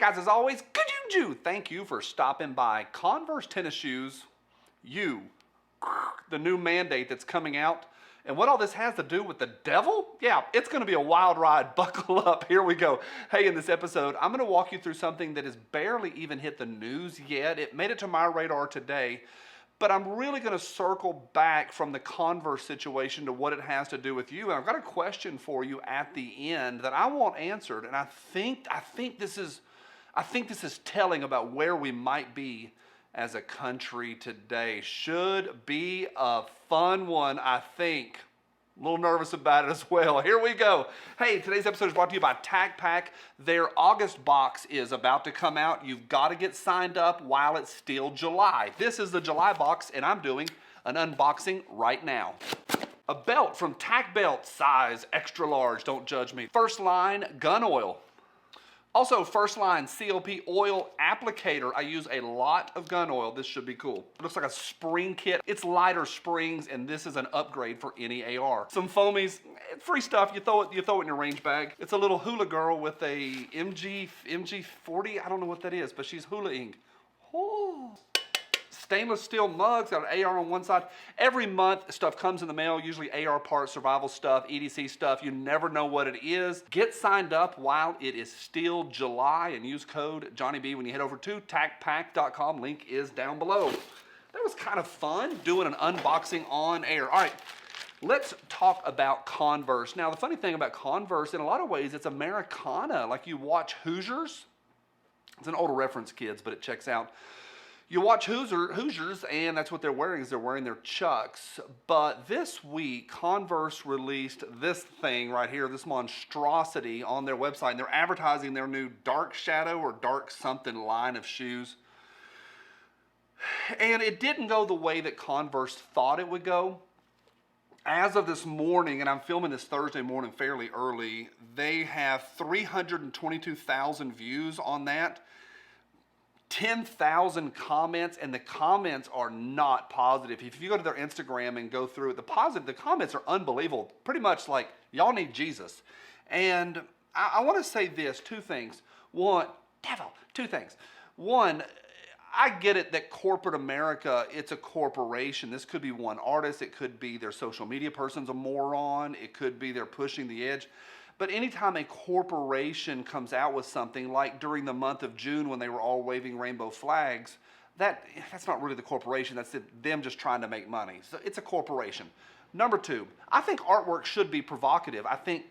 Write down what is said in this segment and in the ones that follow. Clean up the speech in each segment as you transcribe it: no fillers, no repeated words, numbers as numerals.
guys, as always, good juju. Thank you for stopping by. Converse tennis shoes, the new mandate that's coming out. And what all this has to do with the devil? Yeah, it's going to be a wild ride. Buckle up. Here we go. Hey, in this episode, I'm going to walk you through something that has barely even hit the news yet. It made it to my radar today, but I'm really going to circle back from the Converse situation to what it has to do with you. And I've got a question for you at the end that I want answered, and I think this is telling about where we might be as a country today. Should be a fun one, I think. A little nervous about it as well. Here we go. Hey, today's episode is brought to you by Tacpak. Their August box is about to come out. You've got to get signed up while it's still July. This is the July box, and I'm doing an unboxing right now. A belt from Tack Belt, size extra large, don't judge me. First line gun oil. Also, first line COP oil applicator. I use a lot of gun oil. This should be cool. It looks like a spring kit. It's lighter springs, and this is an upgrade for any AR. Some foamies, free stuff. You throw it in your range bag. It's a little hula girl with a MG40. I don't know what that is, but she's hula-ing. Oh. Stainless steel mugs, got an AR on one side. Every month, stuff comes in the mail, usually AR parts, survival stuff, EDC stuff. You never know what it is. Get signed up while it is still July and use code JOHNNYB when you head over to TACKPACK.com. Link is down below. That was kind of fun, doing an unboxing on air. All right, let's talk about Converse. Now, the funny thing about Converse, in a lot of ways, it's Americana. Like you watch Hoosiers. It's an older reference, kids, but it checks out. You watch Hoosiers, and that's what they're wearing, is they're wearing their Chucks. But this week, Converse released this thing right here, this monstrosity on their website. And they're advertising their new dark shadow or dark something line of shoes. And it didn't go the way that Converse thought it would go. As of this morning, and I'm filming this Thursday morning fairly early, they have 322,000 views on that. 10,000 comments, and the comments are not positive. If you go to their Instagram and go through it, the comments are unbelievable. Pretty much like, y'all need Jesus. And I want to say this, two things. Two things. One, I get it that corporate America, it's a corporation. This could be one artist. It could be their social media person's a moron. It could be they're pushing the edge. But anytime a corporation comes out with something, like during the month of June when they were all waving rainbow flags, that's not really the corporation. That's them just trying to make money. So it's a corporation. Number two, I think artwork should be provocative. I think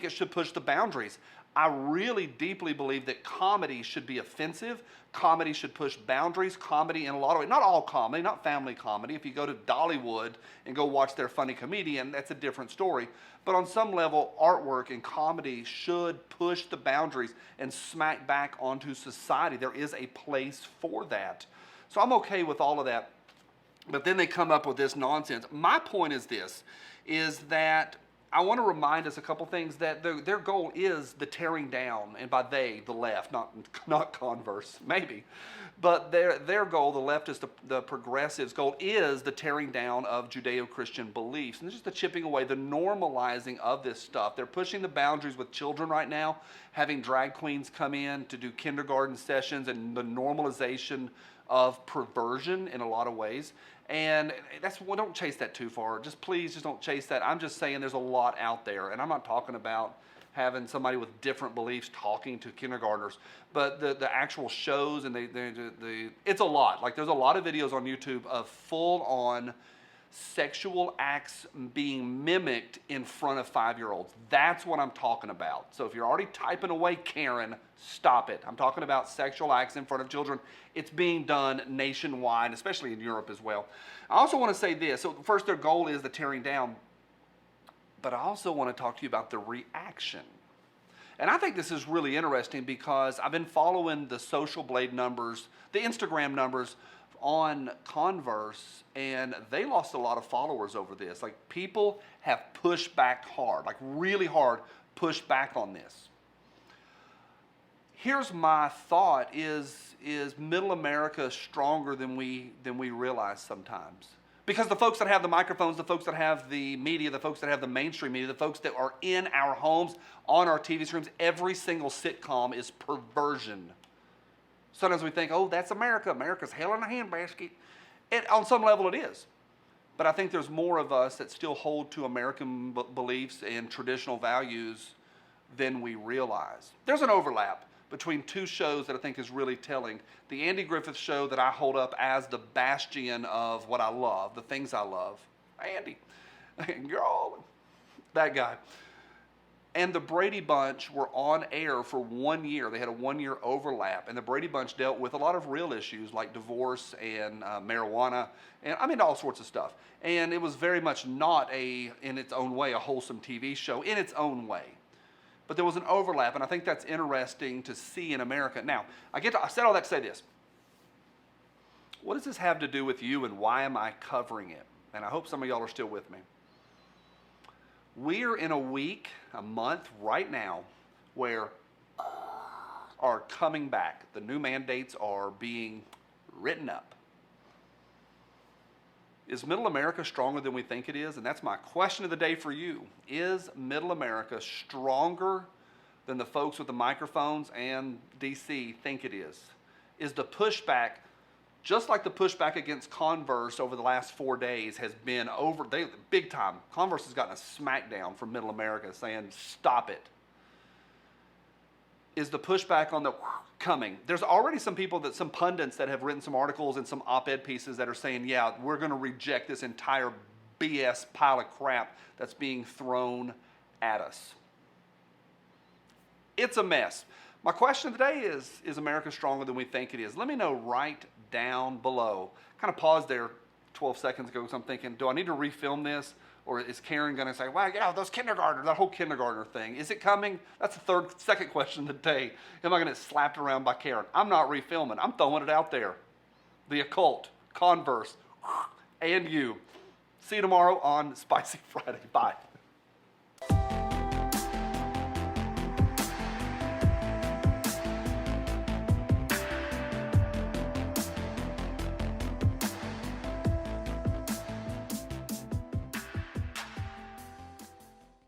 it should push the boundaries. I really deeply believe that comedy should be offensive. Comedy should push boundaries. Comedy in a lot of ways, not all comedy, not family comedy. If you go to Dollywood and go watch their funny comedian, that's a different story. But on some level, artwork and comedy should push the boundaries and smack back onto society. There is a place for that. So I'm okay with all of that. But then they come up with this nonsense. My point is this, is that I want to remind us a couple things, that their goal is the tearing down, and by they, the left, not Converse, maybe. But their goal, the leftist, the progressives' goal is the tearing down of Judeo-Christian beliefs. And just the chipping away, the normalizing of this stuff. They're pushing the boundaries with children right now, having drag queens come in to do kindergarten sessions, and the normalization of perversion in a lot of ways. And don't chase that too far. Please don't chase that. I'm just saying there's a lot out there. And I'm not talking about having somebody with different beliefs talking to kindergartners. But the actual shows, and it's a lot. Like, there's a lot of videos on YouTube of full-on sexual acts being mimicked in front of 5-year-olds. That's what I'm talking about. So if you're already typing away, Karen, stop it. I'm talking about sexual acts in front of children. It's being done nationwide, especially in Europe as well. I also want to say this. So first, their goal is the tearing down. But I also want to talk to you about the reaction. And I think this is really interesting because I've been following the social blade numbers, the Instagram numbers on Converse, and they lost a lot of followers over this. Like, people have pushed back hard, like really hard, pushed back on this. Here's my thought: is middle America stronger than we realize sometimes? Because the folks that have the microphones, the folks that have the media, the folks that have the mainstream media, the folks that are in our homes, on our TV screens, every single sitcom is perversion. Sometimes we think, oh, that's America. America's hell in a handbasket. And on some level it is. But I think there's more of us that still hold to American beliefs and traditional values than we realize. There's an overlap between two shows that I think is really telling. The Andy Griffith Show that I hold up as the bastion of what I love, the things I love. Andy, girl, that guy. And the Brady Bunch were on air for 1 year. They had a 1 year overlap. And the Brady Bunch dealt with a lot of real issues like divorce and marijuana, and I mean all sorts of stuff. And it was very much not in its own way, a wholesome TV show in its own way. But there was an overlap, and I think that's interesting to see in America. Now, I said all that to say this. What does this have to do with you, and why am I covering it? And I hope some of y'all are still with me. We're in a week, a month right now, where are coming back. The new mandates are being written up. Is Middle America stronger than we think it is? And that's my question of the day for you. Is Middle America stronger than the folks with the microphones and DC think it is? Is the pushback, just like the pushback against Converse over the last 4 days has been big time. Converse has gotten a smackdown from Middle America saying, stop it. Is the pushback on the coming? There's already some pundits that have written some articles and some op-ed pieces that are saying, yeah, we're going to reject this entire BS pile of crap that's being thrown at us. It's a mess. My question today is America stronger than we think it is? Let me know right down below. Kind of paused there 12 seconds ago because I'm thinking, do I need to refilm this? Or is Karen going to say, well, those kindergartners, that whole kindergartner thing, is it coming? That's the second question of the day. Am I going to get slapped around by Karen? I'm not refilming. I'm throwing it out there. The occult, Converse, and you. See you tomorrow on Spicy Friday. Bye.